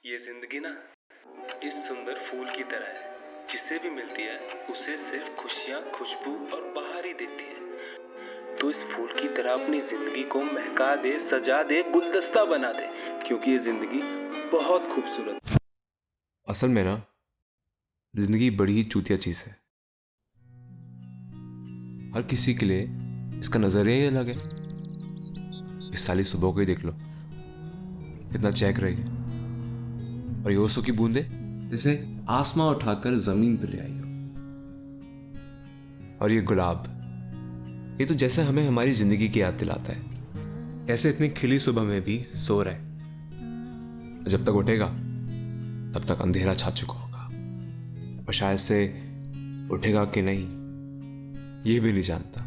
ये जिंदगी ना इस सुंदर फूल की तरह है, जिसे भी मिलती है उसे सिर्फ खुशियाँ, खुशबू और बहार ही देती है। तो इस फूल की तरह अपनी जिंदगी को महका दे, सजा दे, गुलदस्ता बना दे, क्योंकि ये जिंदगी बहुत खूबसूरत है। असल में ना जिंदगी बड़ी ही चूतिया चीज है। हर किसी के लिए इसका नजरिया ही अलग है। इस साली सुबह को ही देख लो, कितना चहक रही है, और ये ओसों की बूंदे जैसे आसमां उठाकर जमीन पर ले आई हो। और ये गुलाब, ये तो जैसे हमें हमारी जिंदगी की याद दिलाता है, कैसे इतनी खिली सुबह में भी सो रहे। जब तक उठेगा तब तक अंधेरा छा चुका होगा, और शायद से उठेगा कि नहीं ये भी नहीं जानता।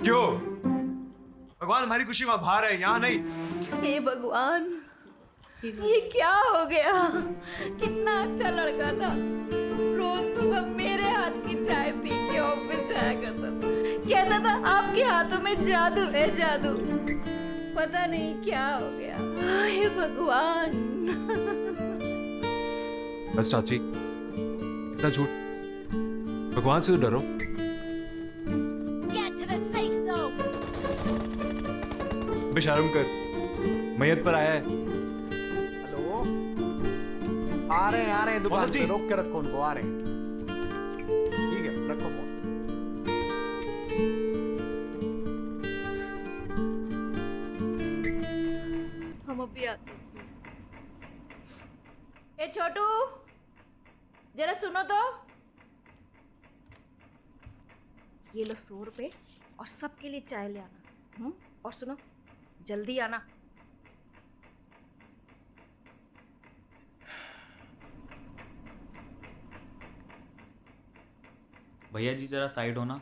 क्यों? भगवान हमारी खुशी वहां बाहर है, यहाँ नहीं। हे भगवान, ये क्या हो गया? कितना अच्छा लड़का था, रोज सुबह मेरे हाथ की चाय पी के ऑफिस जाया करता था, कहता था आपके हाथों में जादू है, जादू। पता नहीं क्या हो गया। हे भगवान। बस चाची, इतना झूठ, भगवान से तो डरो। बेशर्म कर, मैयत पर आया है। हेलो, आ रहे हैं दुकान पे, रोक के रखो उनको, आ रहे हैं। ठीक है, रखो फोन। हम अभी आते हैं। ए छोटू, जरा सुनो तो। ये लो 100 रुपए और सबके लिए चाय ले आना। और सुनो, जल्दी आना। भैया जी जरा साइड होना।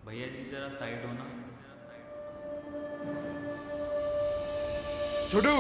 भैया जी जरा साइड होना। छोटू,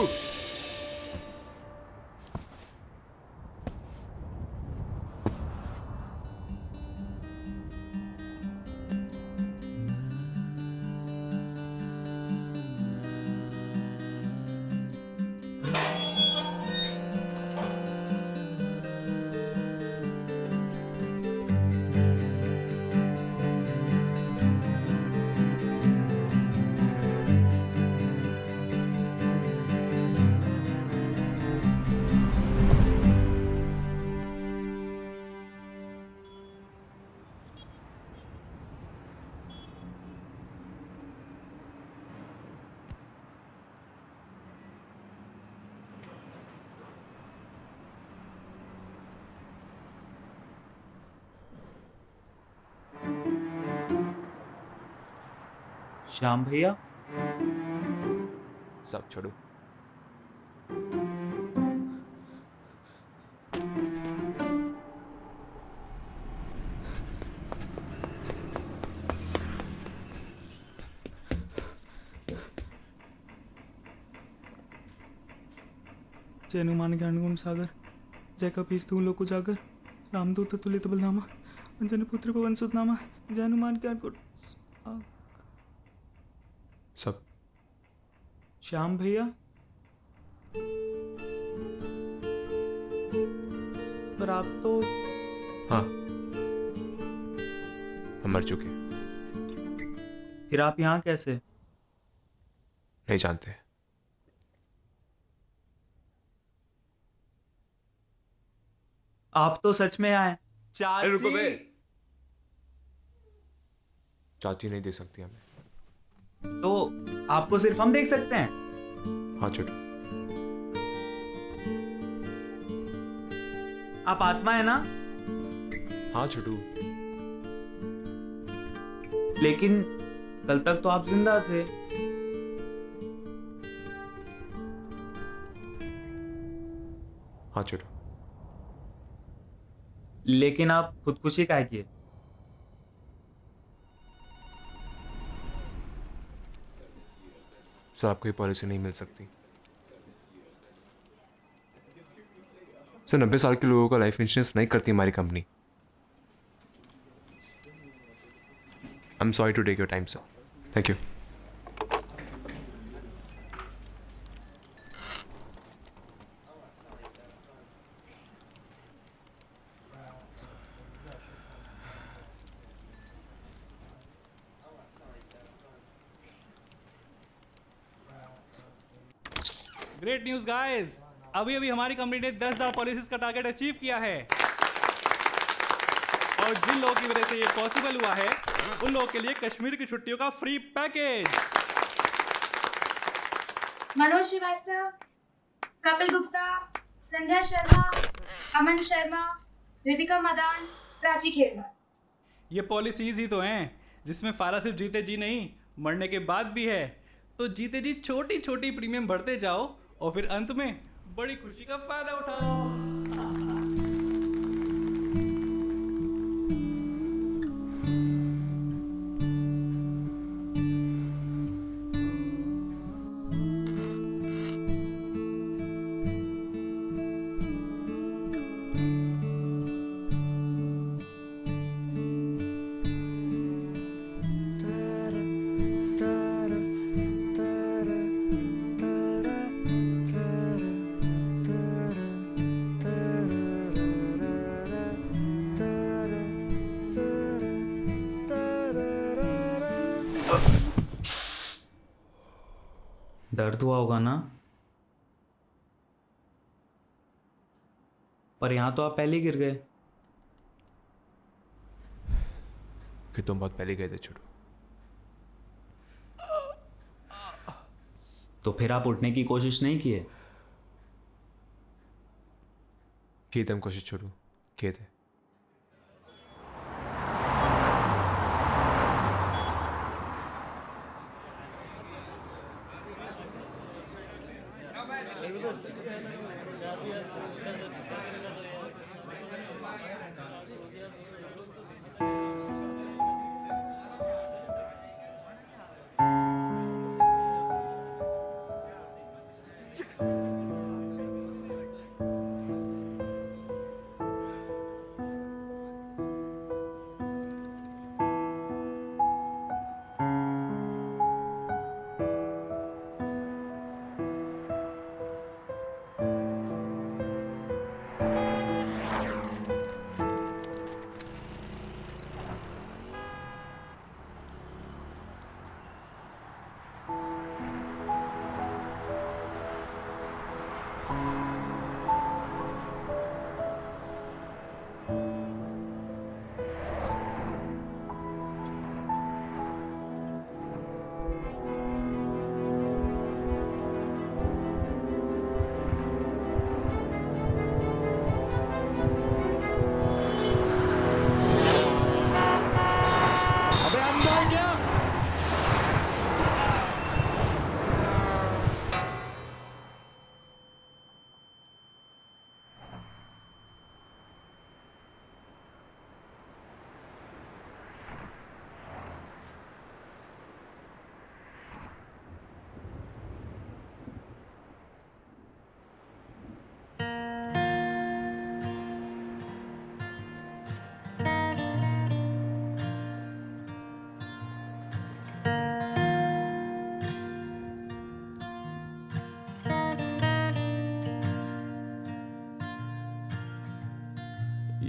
श्याम भैया, सब छोड़ो। चेनुमान ज्ञान गुण सागर जयकापीस्तु लोको जागर रामदूत तुलित बलनामा अंजन पुत्र पवन सुत नामा जय हनुमान ज्ञान कोट। सब श्याम भैया, पर आप तो हाँ, हम मर चुके हैं। फिर आप यहाँ कैसे? नहीं जानते। आप तो सच में आए। अरे रुको बे। चाची, चाची नहीं दे सकती हमें। तो आपको सिर्फ हम देख सकते हैं? हाँ छोटू, आप आत्मा है ना? हाँ छोटू, लेकिन कल तक तो आप जिंदा थे। हाँ छोटू। लेकिन आप खुदकुशी काहे किए? सर आपको ये पॉलिसी नहीं मिल सकती। सर 90 साल के लोगों का लाइफ इंश्योरेंस नहीं करती हमारी company. I am sorry to take your time sir. Thank you. Great news guys, अभी अभी हमारी कंपनी ने 10,000 पॉलिसीज का टारगेट अचीव किया है और जिन लोगों की वजह से ये पॉसिबल हुआ है उन लोगों के लिए कश्मीर की छुट्टियों का फ्री पैकेज। मनोज श्रीवास्तव, कपिल गुप्ता, संध्या शर्मा, अमन शर्मा, रितिका मदान, प्राची खेरवाल। ये पॉलिसीज ही तो हैं जिसमें फायदा सिर्फ जीते जी नहीं मरने के बाद भी है। तो जीते जी छोटी छोटी प्रीमियम भरते जाओ और फिर अंत में बड़ी खुशी का फायदा उठाओ। दर्द हुआ होगा ना? पर यहां तो आप पहले ही गिर गए। फिर तुम बहुत पहले गए थे छोटू। तो फिर आप उठने की कोशिश नहीं किए? किए थे हम कोशिश छोटू, किए थे।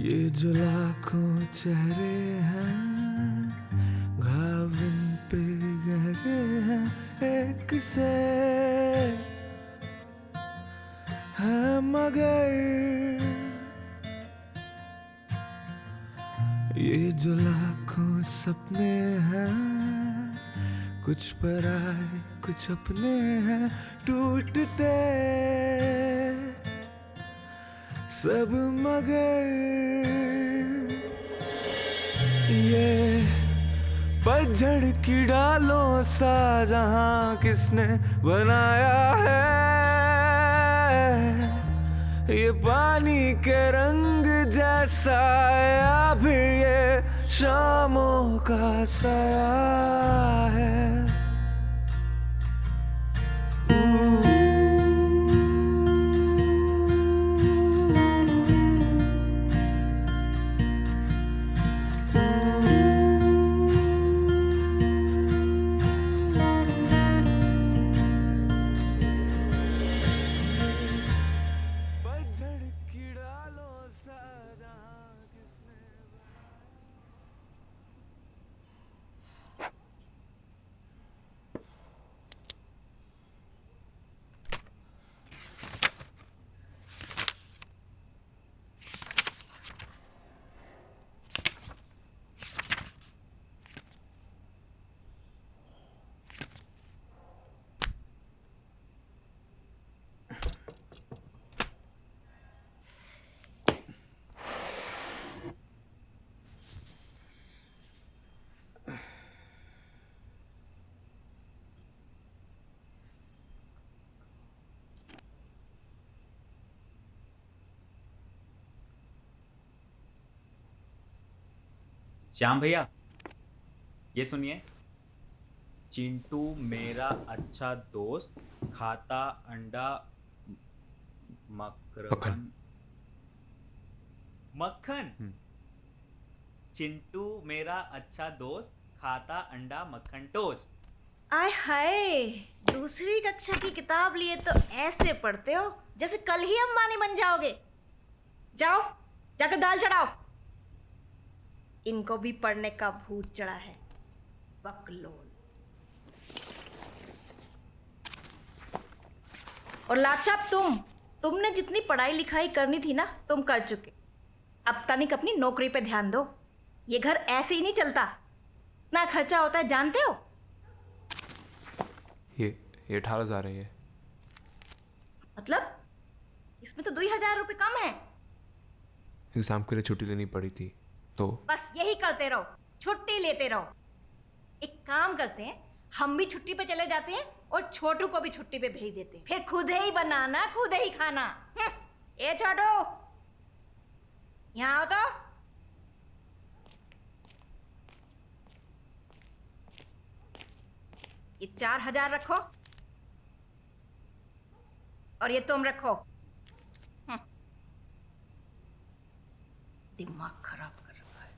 ये जो लाखों चेहरे हैं घाव इन पे गहरे हैं, एक से है मगर ये जो लाखों सपने हैं कुछ पराए कुछ अपने हैं, टूटते सब मगर ये पतझड़ की डालों सा जहां किसने बनाया है, ये पानी के रंग जैसा या फिर ये शामों का साया है। श्याम भैया, ये सुनिए। चिंटू मेरा अच्छा दोस्त, खाता अंडा मक्खन। मक्खन। चिंटू मेरा अच्छा दोस्त, खाता अंडा मक्खन टोस्ट। आय हाय, दूसरी कक्षा की किताब लिए तो ऐसे पढ़ते हो जैसे कल ही अंबानी बन जाओगे। जाओ जाकर दाल चढ़ाओ। इनको भी पढ़ने का भूत चढ़ा है, बकलोल। और लाट साहब, तुमने जितनी पढ़ाई लिखाई करनी थी ना, तुम कर चुके। अब तनिक अपनी नौकरी पे ध्यान दो। ये घर ऐसे ही नहीं चलता, इतना खर्चा होता है जानते हो। ये 18,000 है। ये मतलब इसमें तो 2,000 रुपये कम है। एग्जाम के लिए छुट्टी लेनी पड़ी थी तो बस यही करते रहो, छुट्टी लेते रहो। एक काम करते हैं, हम भी छुट्टी पे चले जाते हैं और छोटू को भी छुट्टी पे भेज देते हैं। फिर खुद ही बनाना, खुद ही खाना। ए छोटू, यहाँ आओ तो। ये 4,000 रखो और ये तुम रखो। दिमाग खराब कर रहा है।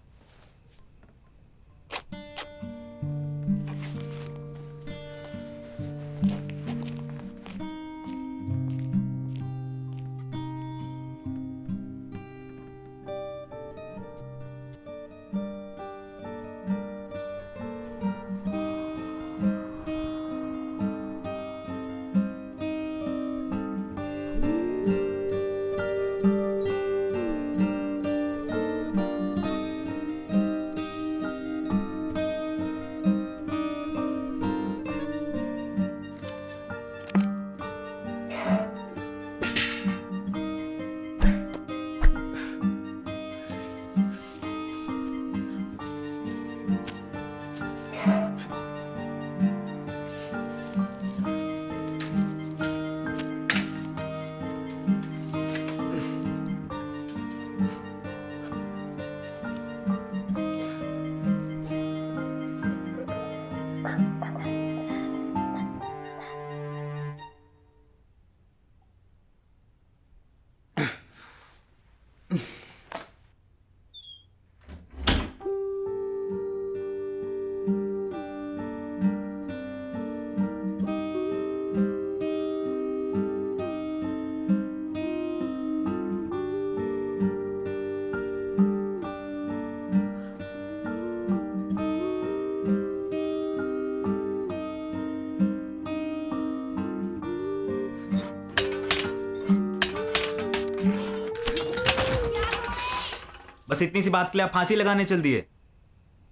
बस इतनी सी बात के लिए आप फांसी लगाने चल दिए?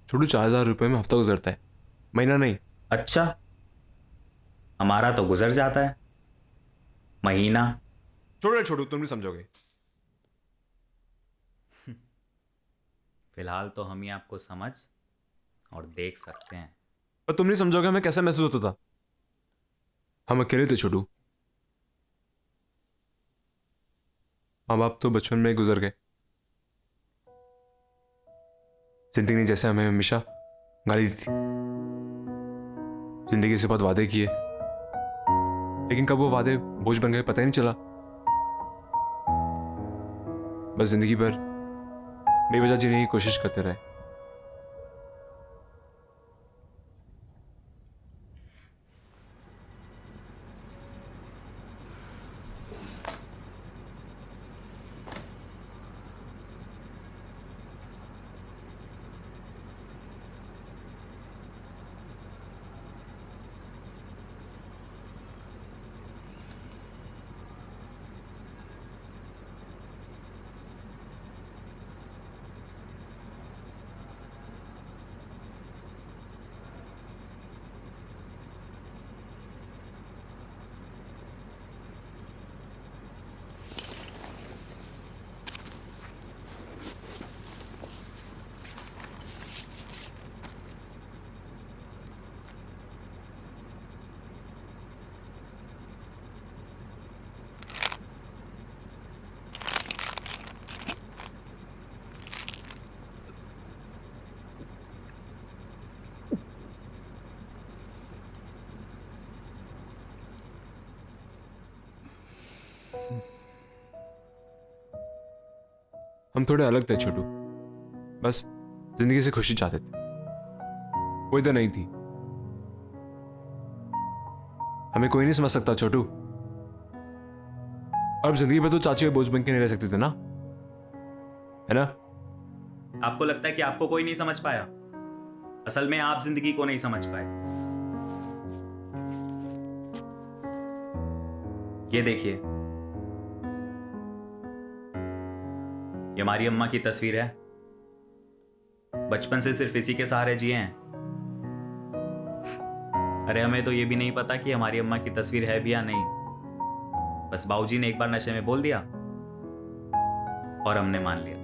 छोटू 4,000 रुपये में हफ्ता गुजरता है, महीना नहीं। अच्छा, हमारा तो गुजर जाता है महीना। छोड़ो छोटू, तुम नहीं समझोगे। फिलहाल तो हम ही आपको समझ और देख सकते हैं। पर तुम नहीं समझोगे हमें कैसा महसूस होता था। हम अकेले थे छोटू, माँ बाप तो बचपन में ही गुजर गए। जिंदगी ने जैसे हमें हमेशा गाली दी थी, जिंदगी से बहुत वादे किए, लेकिन कब वो वादे बोझ बन गए पता ही नहीं चला। बस जिंदगी भर बेवजह जीने की कोशिश करते रहे। हम थोड़े अलग थे छोटू, बस जिंदगी से खुशी चाहते थे, वो इधर नहीं थी। हमें कोई नहीं समझ सकता छोटू। और अब जिंदगी में तो चाची और बोझ बन के नहीं रह सकते थे ना, है ना? आपको लगता है कि आपको कोई नहीं समझ पाया? असल में आप जिंदगी को नहीं समझ पाए। ये देखिए, ये हमारी अम्मा की तस्वीर है। बचपन से सिर्फ इसी के सहारे जिए हैं। अरे हमें तो ये भी नहीं पता कि हमारी अम्मा की तस्वीर है भी या नहीं। बस बाबूजी ने एक बार नशे में बोल दिया और हमने मान लिया।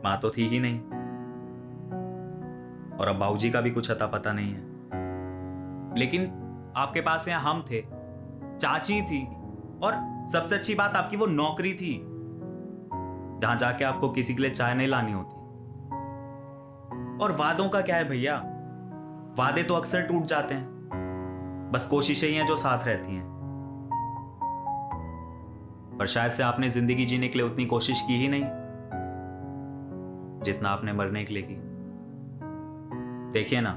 मां तो थी ही नहीं, और अब बाबूजी का भी कुछ अता पता नहीं है। लेकिन आपके पास यहाँ हम थे, चाची थी, और सबसे अच्छी बात आपकी वो नौकरी थी जहां जाके आपको किसी के लिए चाय नहीं लानी होती। और वादों का क्या है भैया, वादे तो अक्सर टूट जाते हैं, बस कोशिशें ही हैं जो साथ रहती हैं। पर शायद से आपने जिंदगी जीने के लिए उतनी कोशिश की ही नहीं जितना आपने मरने के लिए की। देखिए ना,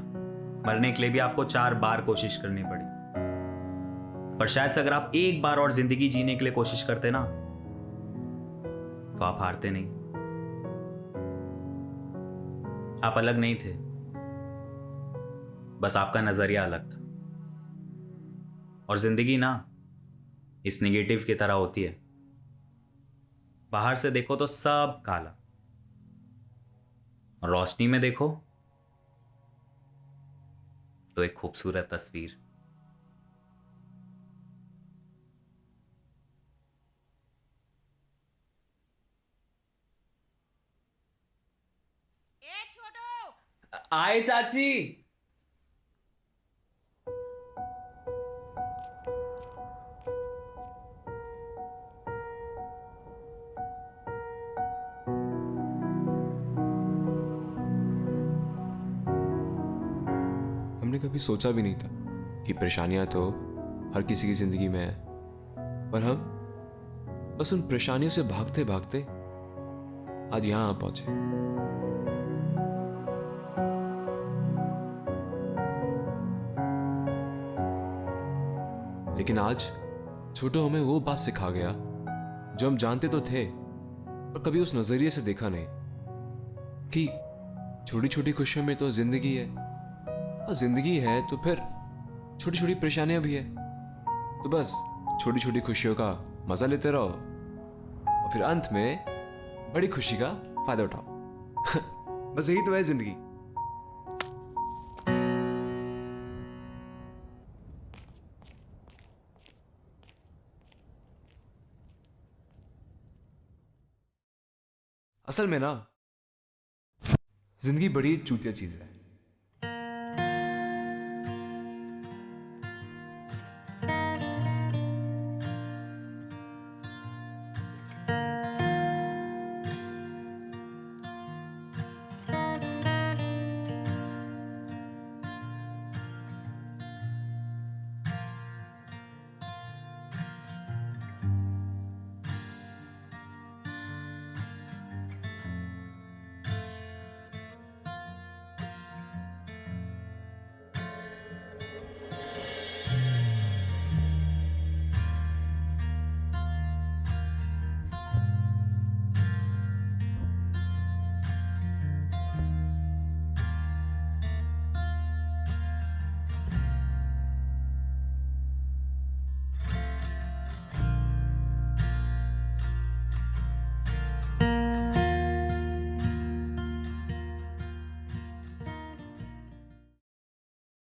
मरने के लिए भी आपको 4 बार कोशिश करनी पड़ी, पर शायद से अगर आप एक बार और जिंदगी जीने के लिए कोशिश करते ना, तो आप हारते नहीं। आप अलग नहीं थे, बस आपका नजरिया अलग था। और जिंदगी ना इस निगेटिव की तरह होती है। बाहर से देखो तो सब काला, और रोशनी में देखो तो एक खूबसूरत तस्वीर। आए चाची। हमने कभी सोचा भी नहीं था कि परेशानियां तो हर किसी की जिंदगी में है, पर हम बस उन परेशानियों से भागते भागते आज यहां आ पहुंचे। लेकिन आज छोटू हमें वो बात सिखा गया जो हम जानते तो थे, पर कभी उस नजरिए से देखा नहीं कि छोटी छोटी खुशियों में तो जिंदगी है, और जिंदगी है तो फिर छोटी छोटी परेशानियां भी है। तो बस छोटी छोटी खुशियों का मजा लेते रहो, और फिर अंत में बड़ी खुशी का फायदा उठाओ। बस यही तो है जिंदगी। असल में ना जिंदगी बड़ी चूतिया चीज है।